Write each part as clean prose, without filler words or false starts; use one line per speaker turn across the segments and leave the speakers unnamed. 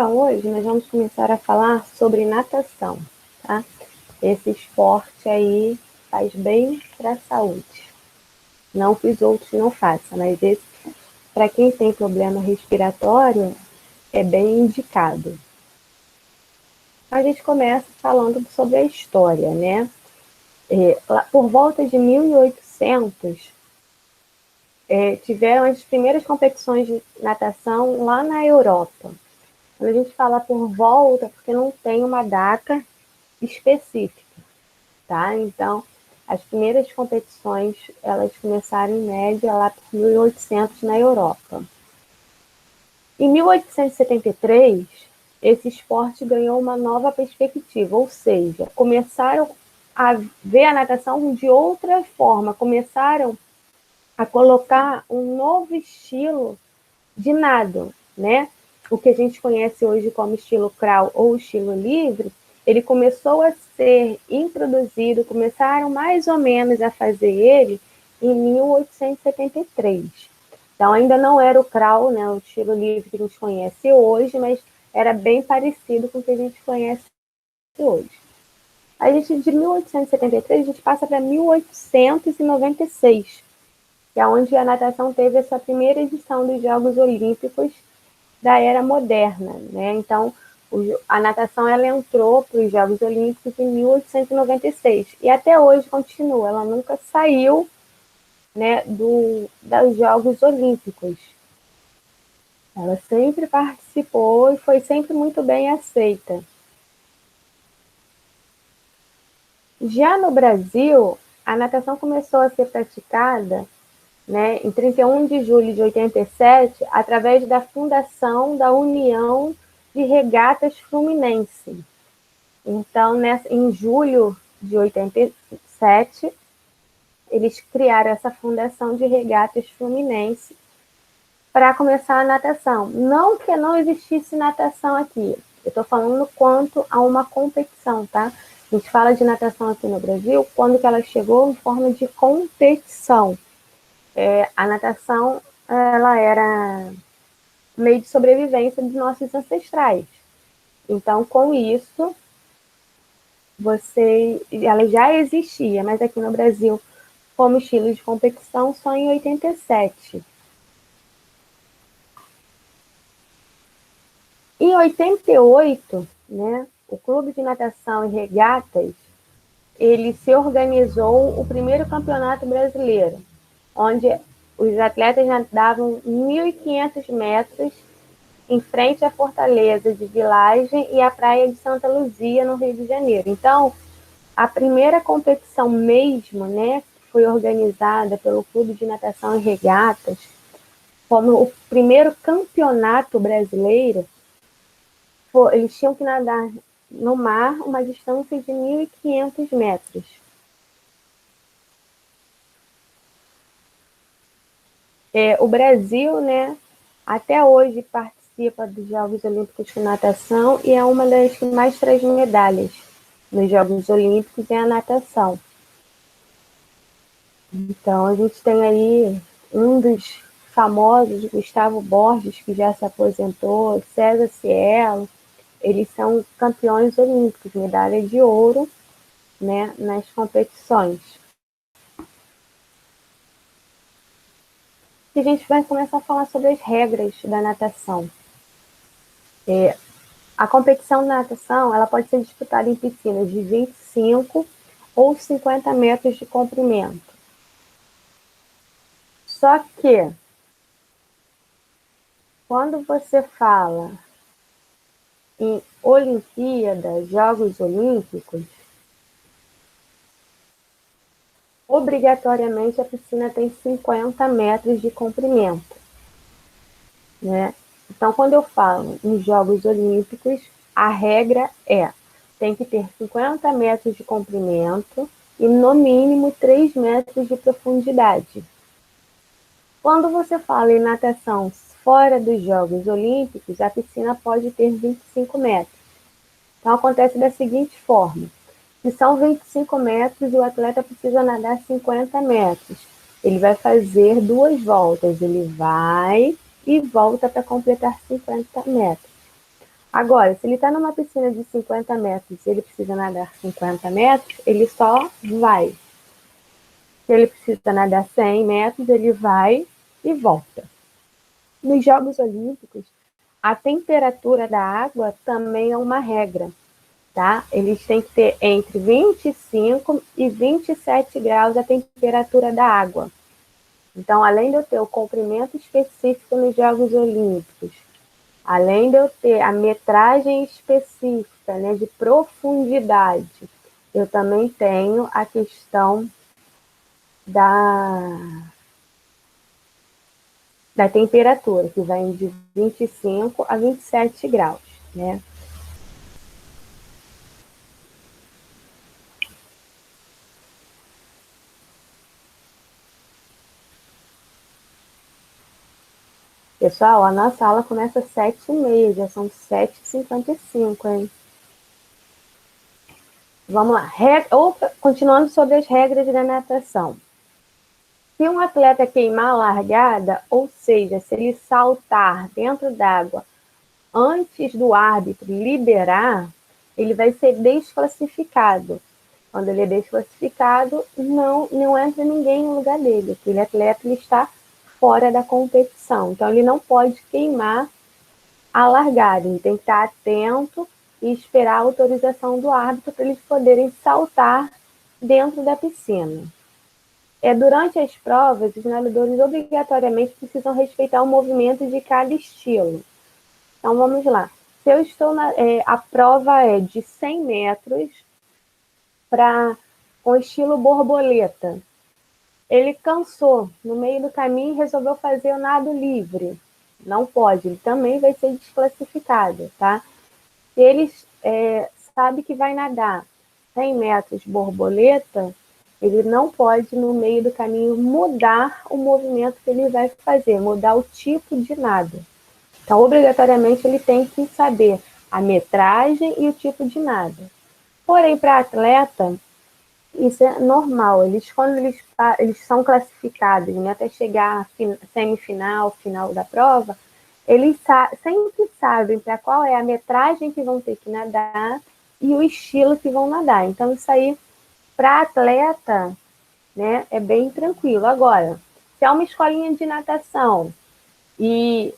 Então, hoje nós vamos começar a falar sobre natação, tá? Esse esporte aí faz bem para a saúde. Não que os outros não façam, mas esse, para quem tem problema respiratório, é bem indicado. A gente começa falando sobre a história, né? Por volta de 1800, tiveram as primeiras competições de natação lá na Europa. Quando a gente fala por volta, porque não tem uma data específica, tá? Então, as primeiras competições, elas começaram em média lá por 1800 na Europa. Em 1873, esse esporte ganhou uma nova perspectiva, ou seja, começaram a ver a natação de outra forma, começaram a colocar um novo estilo de nado, né? O que a gente conhece hoje como estilo crawl ou estilo livre, ele começou a ser introduzido, começaram mais ou menos a fazer ele em 1873. Então, ainda não era o crawl, né, o estilo livre que a gente conhece hoje, mas era bem parecido com o que a gente conhece hoje. A gente, de 1873, a gente passa para 1896, que é onde a natação teve essa primeira edição dos Jogos Olímpicos da era moderna, né? Então, a natação ela entrou para os Jogos Olímpicos em 1896 e até hoje continua. Ela nunca saiu, né, dos Jogos Olímpicos. Ela sempre participou e foi sempre muito bem aceita. Já no Brasil, a natação começou a ser praticada, né, em 31 de julho de 87, através da fundação da União de Regatas Fluminense. Então, em julho de 87, eles criaram essa fundação de Regatas Fluminense para começar a natação. Não que não existisse natação aqui, eu estou falando quanto a uma competição, tá? A gente fala de natação aqui no Brasil quando que ela chegou em forma de competição. A natação, ela era meio de sobrevivência dos nossos ancestrais. Então, com isso, ela já existia, mas aqui no Brasil, como estilo de competição, só em 87. Em 88, né, o Clube de Natação e Regatas, ele se organizou o primeiro campeonato brasileiro, onde os atletas nadavam 1.500 metros em frente à Fortaleza de Vilagem e à Praia de Santa Luzia, no Rio de Janeiro. Então, a primeira competição mesmo, né, que foi organizada pelo Clube de Natação e Regatas, como o primeiro campeonato brasileiro, eles tinham que nadar no mar uma distância de 1.500 metros. O Brasil, né, até hoje participa dos Jogos Olímpicos de Natação e é uma das que mais traz medalhas nos Jogos Olímpicos é a natação. Então, a gente tem aí um dos famosos, Gustavo Borges, que já se aposentou, César Cielo, eles são campeões olímpicos, medalha de ouro, né, nas competições. E a gente vai começar a falar sobre as regras da natação. A competição de natação ela pode ser disputada em piscinas de 25 ou 50 metros de comprimento. Só que, quando você fala em Olimpíadas, Jogos Olímpicos, obrigatoriamente a piscina tem 50 metros de comprimento, né? Então, quando eu falo em Jogos Olímpicos, a regra tem que ter 50 metros de comprimento e, no mínimo, 3 metros de profundidade. Quando você fala em natação fora dos Jogos Olímpicos, a piscina pode ter 25 metros. Então, acontece da seguinte forma. Se são 25 metros e o atleta precisa nadar 50 metros, ele vai fazer 2 voltas. Ele vai e volta para completar 50 metros. Agora, se ele está numa piscina de 50 metros e ele precisa nadar 50 metros, ele só vai. Se ele precisa nadar 100 metros, ele vai e volta. Nos Jogos Olímpicos, a temperatura da água também é uma regra, tá? Eles têm que ter entre 25 e 27 graus a temperatura da água. Então, além de eu ter o comprimento específico nos Jogos Olímpicos, além de eu ter a metragem específica, né, de profundidade, eu também tenho a questão da temperatura, que vai de 25 a 27 graus, né? Pessoal, a nossa aula começa às 7h30, já são 7h55, hein? Vamos lá. Continuando sobre as regras da natação. Se um atleta queimar a largada, ou seja, se ele saltar dentro d'água antes do árbitro liberar, ele vai ser desclassificado. Quando ele é desclassificado, não entra ninguém no lugar dele. Aquele atleta ele está fora da competição. Então, ele não pode queimar a largada. Ele tem que estar atento e esperar a autorização do árbitro para eles poderem saltar dentro da piscina. Durante as provas, os nadadores obrigatoriamente precisam respeitar o movimento de cada estilo. Então, vamos lá. Se eu estou a prova é de 100 metros com estilo borboleta. Ele cansou no meio do caminho e resolveu fazer o nado livre. Não pode, ele também vai ser desclassificado, tá? Se ele sabe que vai nadar 100 metros borboleta, ele não pode, no meio do caminho, mudar o movimento que ele vai fazer, mudar o tipo de nado. Então, obrigatoriamente, ele tem que saber a metragem e o tipo de nado. Porém, para atleta, isso é normal. Quando eles são classificados, né, até chegar à semifinal, final da prova, eles sempre sabem para qual é a metragem que vão ter que nadar e o estilo que vão nadar. Então, isso aí, para atleta, né, é bem tranquilo. Agora, se é uma escolinha de natação e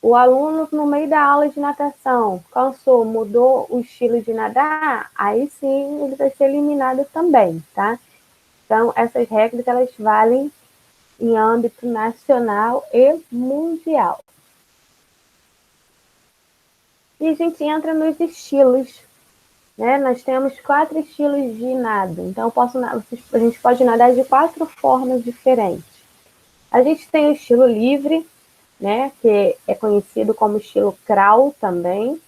o aluno, no meio da aula de natação, cansou, mudou o estilo de nadar, aí sim ele vai ser eliminado também, tá? Então, essas regras, elas valem em âmbito nacional e mundial. E a gente entra nos estilos, né? Nós temos 4 estilos de nado. Então, a gente pode nadar de 4 formas diferentes. A gente tem o estilo livre, né, que é conhecido como estilo crawl também.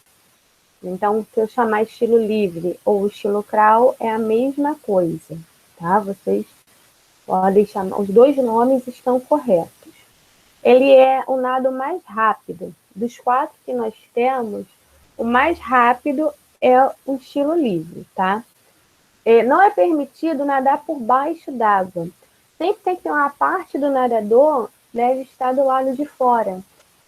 Então, se eu chamar estilo livre ou estilo crawl, é a mesma coisa, tá? Vocês podem chamar, os dois nomes estão corretos. Ele é o nado mais rápido. Dos 4 que nós temos, o mais rápido é o estilo livre, tá? Não é permitido nadar por baixo d'água. Sempre tem que ter uma parte do nadador deve estar do lado de fora,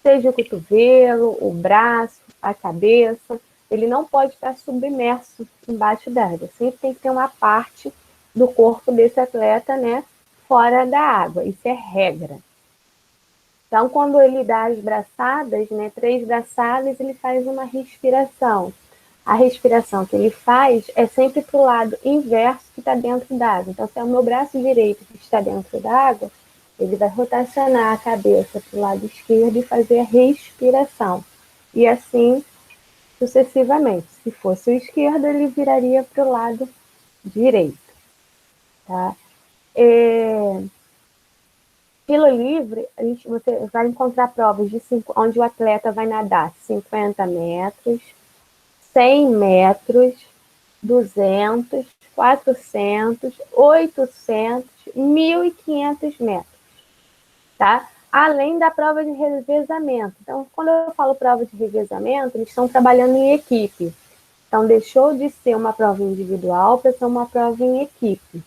seja o cotovelo, o braço, a cabeça. Ele não pode estar submerso embaixo d'água. Sempre tem que ter uma parte do corpo desse atleta, né, fora da água. Isso é regra. Então, quando ele dá as braçadas, né, 3 braçadas, ele faz uma respiração. A respiração que ele faz é sempre para o lado inverso que está dentro d'água. Então, se é o meu braço direito que está dentro d'água, ele vai rotacionar a cabeça para o lado esquerdo e fazer a respiração. E assim, sucessivamente. Se fosse o esquerdo, ele viraria para o lado direito. Tá? Estilo livre, você vai encontrar provas onde o atleta vai nadar 50 metros, 100 metros, 200, 400, 800, 1.500 metros, tá? Além da prova de revezamento. Então, quando eu falo prova de revezamento, eles estão trabalhando em equipe. Então, deixou de ser uma prova individual para ser uma prova em equipe.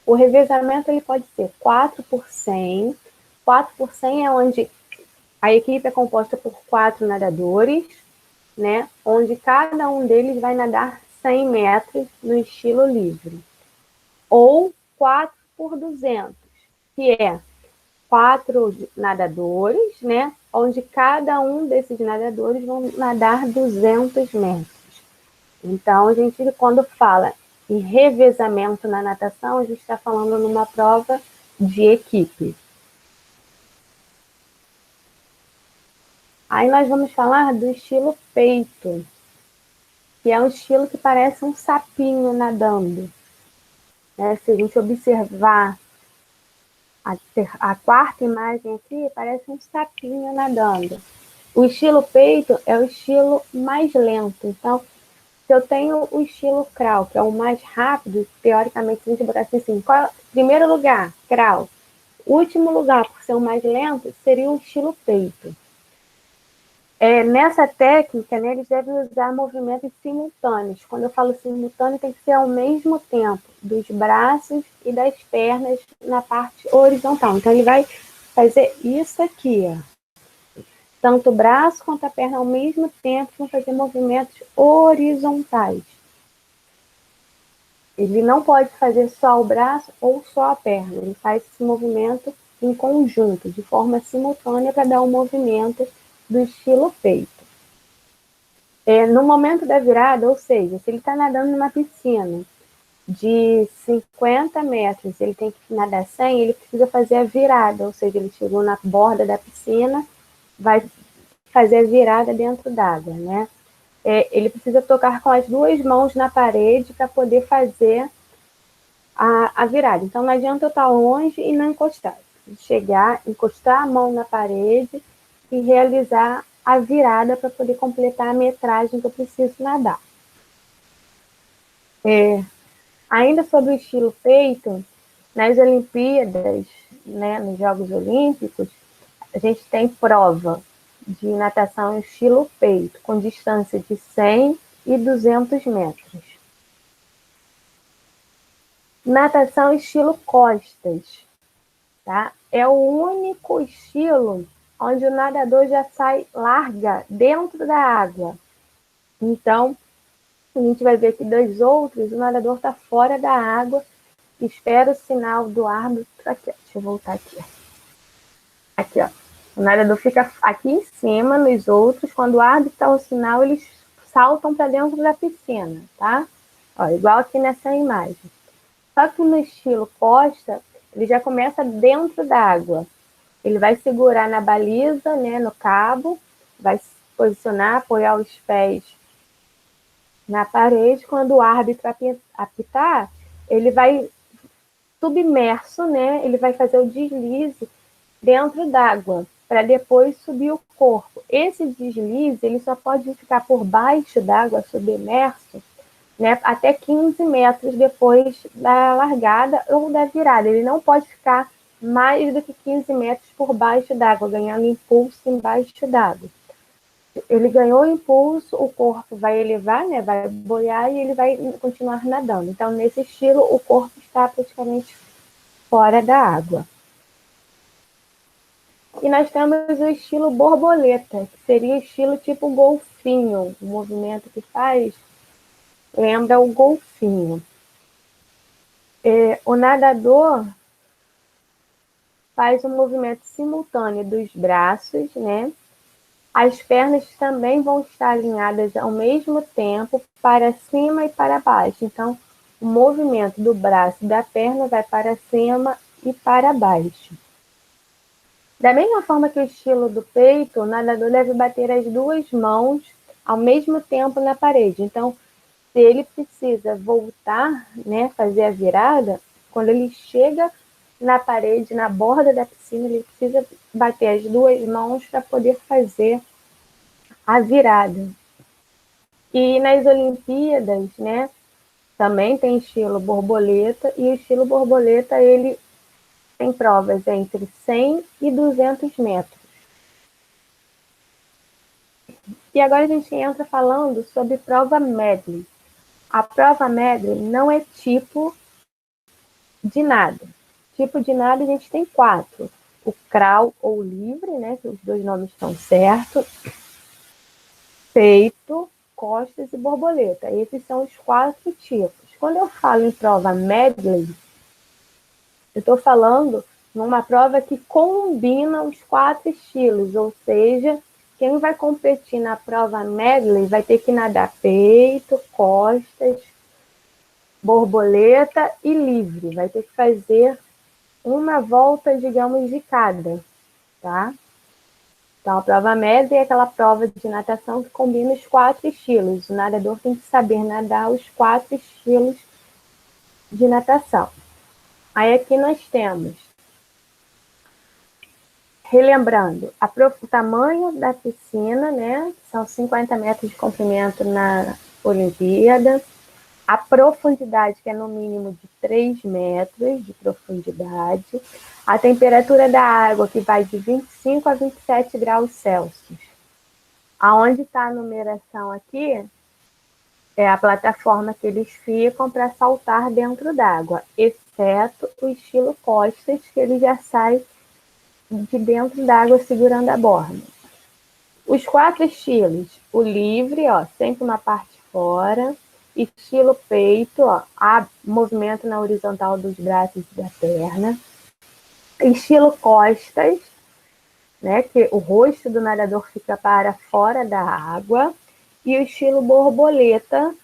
O revezamento ele pode ser 4 por 100. 4 por 100 é onde a equipe é composta por 4 nadadores né, onde cada um deles vai nadar 100 metros no estilo livre. Ou 4 por 200, que é 4 nadadores, né, onde cada um desses nadadores vão nadar 200 metros. Então, a gente, quando fala em revezamento na natação, a gente está falando numa prova de equipe. Aí nós vamos falar do estilo peito, que é um estilo que parece um sapinho nadando. Né? Se a gente observar a quarta imagem aqui, parece um sapinho nadando. O estilo peito é o estilo mais lento. Então, se eu tenho o estilo crawl, que é o mais rápido, teoricamente, se a gente botar assim, qual, primeiro lugar, crawl. Último lugar, por ser o mais lento, seria o estilo peito. Nessa técnica, né, eles devem usar movimentos simultâneos. Quando eu falo simultâneo, tem que ser ao mesmo tempo, dos braços e das pernas na parte horizontal. Então, ele vai fazer isso aqui, ó. Tanto o braço quanto a perna ao mesmo tempo vão fazer movimentos horizontais. Ele não pode fazer só o braço ou só a perna. Ele faz esse movimento em conjunto, de forma simultânea, para dar um movimento do estilo peito. No momento da virada, ou seja, se ele está nadando numa piscina de 50 metros, ele tem que nadar 100, ele precisa fazer a virada, ou seja, ele chegou na borda da piscina, vai fazer a virada dentro d'água, né? Ele precisa tocar com as duas mãos na parede para poder fazer a virada. Então, não adianta eu estar longe e não encostar. Chegar, encostar a mão na parede e realizar a virada para poder completar a metragem que eu preciso nadar. Ainda sobre o estilo peito, nas Olimpíadas, né, nos Jogos Olímpicos, a gente tem prova de natação estilo peito, com distância de 100 e 200 metros. Natação estilo costas, tá? É o único estilo onde o nadador já sai larga dentro da água. Então, a gente vai ver que dos outros, o nadador está fora da água, espera o sinal do árbitro. Aqui, deixa eu voltar aqui. Aqui, ó. O nadador fica aqui em cima, nos outros. Quando o árbitro dá o sinal, eles saltam para dentro da piscina, tá? Ó, igual aqui nessa imagem. Só que no estilo costa, ele já começa dentro da água. Ele vai segurar na baliza, né, no cabo, vai se posicionar, apoiar os pés na parede. Quando o árbitro apitar, ele vai submerso, né? Ele vai fazer o deslize dentro d'água para depois subir o corpo. Esse deslize ele só pode ficar por baixo d'água, submerso, né, até 15 metros depois da largada ou da virada. Ele não pode ficar mais do que 15 metros por baixo d'água, ganhando impulso embaixo d'água. Ele ganhou impulso, o corpo vai elevar, né, vai boiar e ele vai continuar nadando. Então, nesse estilo, o corpo está praticamente fora da água. E nós temos o estilo borboleta, que seria o estilo tipo golfinho. O movimento que faz lembra o golfinho. O nadador faz um movimento simultâneo dos braços, né? As pernas também vão estar alinhadas ao mesmo tempo para cima e para baixo. Então, o movimento do braço e da perna vai para cima e para baixo. Da mesma forma que o estilo do peito, o nadador deve bater as duas mãos ao mesmo tempo na parede. Então, se ele precisa voltar, né, fazer a virada, quando ele chega na parede, na borda da piscina, ele precisa bater as duas mãos para poder fazer a virada. E nas Olimpíadas, né, também tem estilo borboleta, e o estilo borboleta, ele tem provas entre 100 e 200 metros. E agora a gente entra falando sobre prova medley. A prova medley não é tipo de nada. Tipo de nada a gente tem 4. O crawl ou livre, né, que os dois nomes estão certos. peito, costas e borboleta. Esses são os 4 tipos. Quando eu falo em prova medley, eu estou falando numa prova que combina os 4 estilos, ou seja, quem vai competir na prova medley vai ter que nadar peito, costas, borboleta e livre. Vai ter que fazer uma volta, digamos, de cada, tá? Então, a prova média é aquela prova de natação que combina os 4 estilos. O nadador tem que saber nadar os 4 estilos de natação. Aí aqui nós temos, relembrando, o tamanho da piscina, né? São 50 metros de comprimento na Olimpíada. A profundidade, que é no mínimo de 3 metros de profundidade. A temperatura da água, que vai de 25 a 27 graus Celsius. Aonde está a numeração aqui, é a plataforma que eles ficam para saltar dentro d'água, exceto o estilo costas, que ele já sai de dentro d'água segurando a borda. Os 4 estilos, o livre, ó, sempre uma parte fora, estilo peito, ó, há movimento na horizontal dos braços e da perna, estilo costas, né, que o rosto do nadador fica para fora da água, e o estilo borboleta,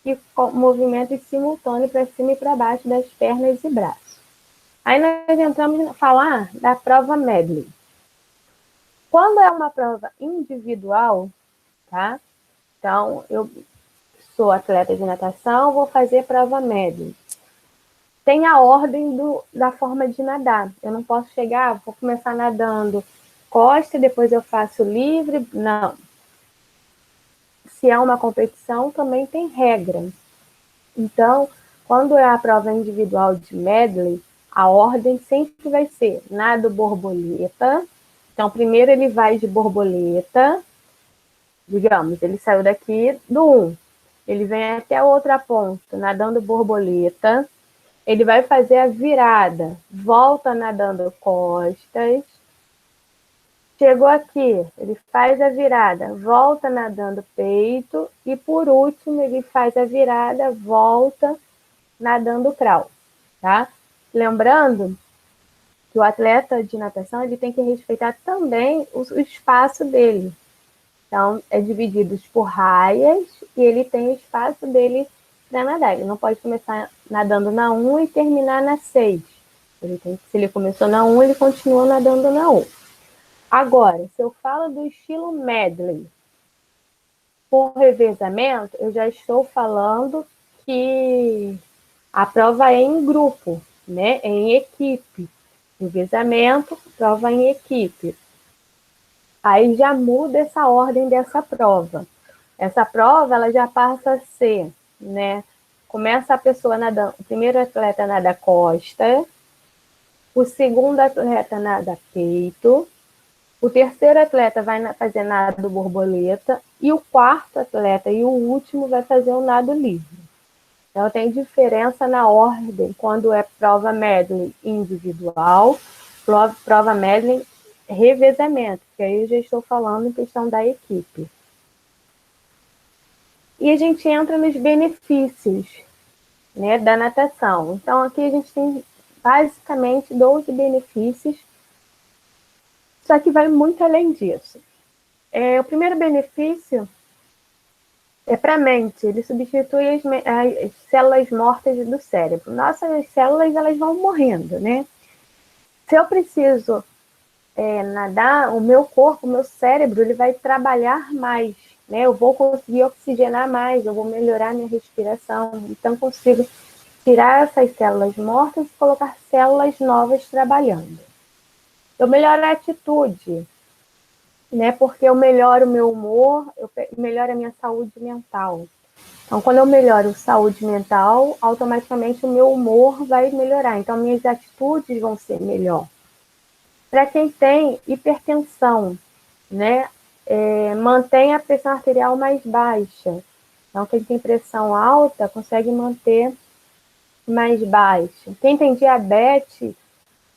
que movimento simultâneo para cima e para baixo das pernas e braços. Aí nós entramos a falar da prova medley. Quando é uma prova individual, tá? Então, eu sou atleta de natação, vou fazer prova medley. Tem a ordem da forma de nadar. Eu não posso chegar, vou começar nadando costa, depois eu faço livre. Não. Se é uma competição, também tem regra. Então, quando é a prova individual de medley, a ordem sempre vai ser nado borboleta. Então, primeiro ele vai de borboleta, digamos, ele saiu daqui do 1, ele vem até a outra ponta, nadando borboleta, ele vai fazer a virada, volta nadando costas, chegou aqui, ele faz a virada, volta nadando peito, e por último ele faz a virada, volta nadando crawl, tá? Lembrando que o atleta de natação ele tem que respeitar também o espaço dele. Então, é dividido por raias e ele tem o espaço dele para nadar. Ele não pode começar nadando na 1 e terminar na 6. Se ele começou na 1, ele continua nadando na 1. Agora, se eu falo do estilo medley, por revezamento, eu já estou falando que a prova é em grupo, né? É em equipe. Revezamento, prova em equipe. Aí já muda essa ordem dessa prova. Essa prova ela já passa a ser, né? Começa a pessoa nadando, o primeiro atleta nada costa, o segundo atleta nada peito, o terceiro atleta vai fazer nado borboleta e o quarto atleta e o último vai fazer o nado livre. Então tem diferença na ordem quando é prova medley individual, prova medley revezamento, que aí eu já estou falando em questão da equipe. E a gente entra nos benefícios, né, da natação. Então, aqui a gente tem basicamente 12 benefícios, só que vai muito além disso. O primeiro benefício é para a mente, ele substitui as células mortas do cérebro. Nossas células elas vão morrendo, né? Se eu preciso nadar, o meu corpo, o meu cérebro, ele vai trabalhar mais, né? Eu vou conseguir oxigenar mais, eu vou melhorar minha respiração, então consigo tirar essas células mortas e colocar células novas trabalhando. Eu melhoro a atitude, né? Porque eu melhoro o meu humor, eu melhoro a minha saúde mental. Então, quando eu melhoro a saúde mental, automaticamente o meu humor vai melhorar. Então, minhas atitudes vão ser melhor. Para quem tem hipertensão, né? Mantém a pressão arterial mais baixa. Então, quem tem pressão alta consegue manter mais baixa. Quem tem diabetes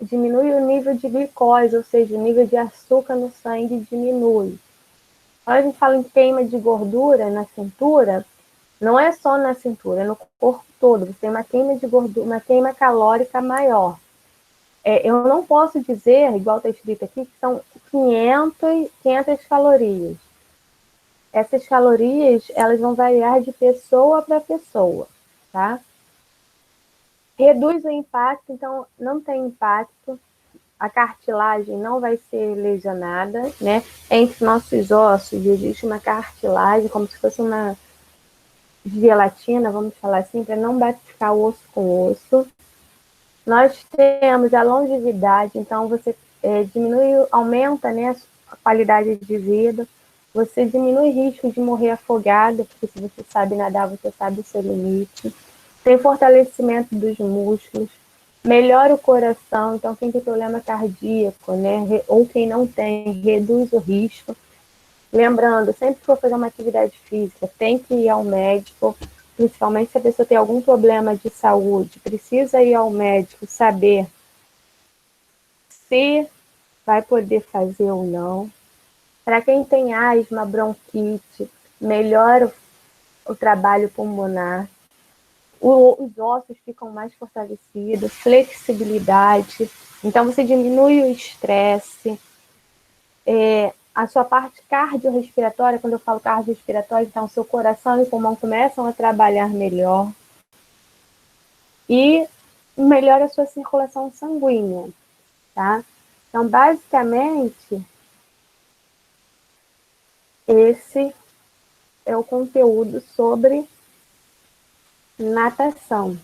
diminui o nível de glicose, ou seja, o nível de açúcar no sangue diminui. Quando a gente fala em queima de gordura na cintura, não é só na cintura, é no corpo todo. Você tem uma queima de gordura, uma queima calórica maior. Eu não posso dizer, igual está escrito aqui, que são 500 calorias. Essas calorias, elas vão variar de pessoa para pessoa, tá? Reduz o impacto, então não tem impacto, a cartilagem não vai ser lesionada, né? Entre nossos ossos existe uma cartilagem, como se fosse uma gelatina, vamos falar assim, para não batificar osso com osso. Nós temos a longevidade, então você diminui, aumenta, né, a qualidade de vida, você diminui o risco de morrer afogado, porque se você sabe nadar, você sabe o seu limite. Tem fortalecimento dos músculos, melhora o coração, então quem tem problema cardíaco, né, ou quem não tem, reduz o risco. Lembrando, sempre que for fazer uma atividade física, tem que ir ao médico, principalmente se a pessoa tem algum problema de saúde, precisa ir ao médico saber se vai poder fazer ou não. Para quem tem asma, bronquite, melhora o trabalho pulmonar, os ossos ficam mais fortalecidos, flexibilidade, então você diminui o estresse, a sua parte cardiorrespiratória, quando eu falo cardiorrespiratória, então seu coração e pulmão começam a trabalhar melhor e melhora a sua circulação sanguínea, tá? Então, basicamente, esse é o conteúdo sobre natação.